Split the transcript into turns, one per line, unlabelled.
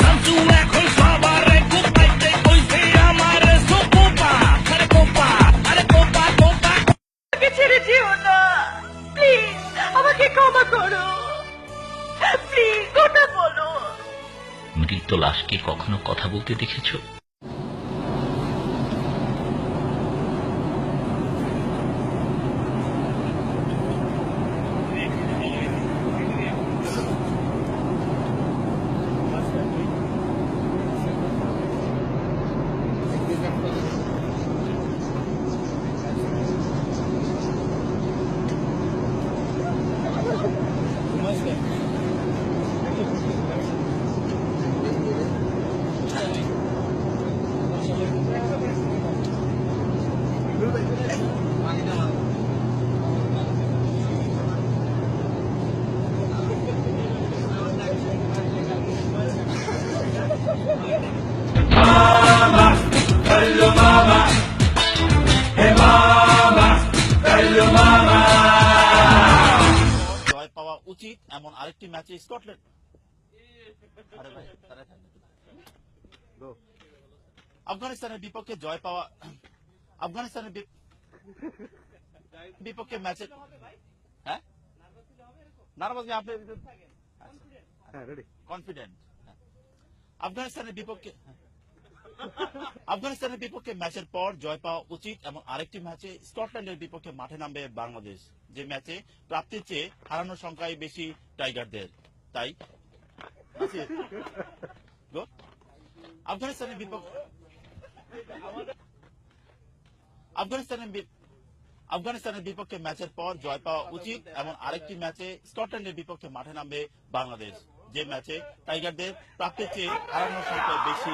সামসু এখন সবার কোপাইতে কইছে আমার সোপা আরে কোপা আরে কোপা কোপা
আমাকে ছেড়ে যেও না, প্লিজ আমাকে ক্ষমা করো, প্লিজ কথা বলো।
মৃত লাশকে কখনো কথা বলতে দেখেছো?
জয় পাওয়া উচিত এমন আরেকটি ম্যাচে স্কটল্যান্ড আফগানিস্তানের বিপক্ষে জয় পাওয়া আফগানিস্তানের বিপক্ষে ম্যাচে হ্যাঁ নার্ভাস আপনি কনফিডেন্ট আফগানিস্তানের বিপক্ষে ম্যাচের পর জয় পাওয়া উচিত এমন আরেকটি ম্যাচে স্কটল্যান্ডের বিপক্ষে মাঠে নামবে বাংলাদেশ, যে ম্যাচে প্রাপ্তির চেয়ে হারানোর সংখ্যাই বেশি টাইগারদের। তাই আফগানিস্তানের বিপক্ষে আফগানিস্তানের বিপক্ষে ম্যাচের পর জয় পাওয়া উচিত এমন আরেকটি ম্যাচে স্কটল্যান্ডের বিপক্ষে মাঠে নামবে বাংলাদেশ, যে ম্যাচে টাইগারদের প্রাপ্তির চেয়ে হারানোর সংখ্যা বেশি।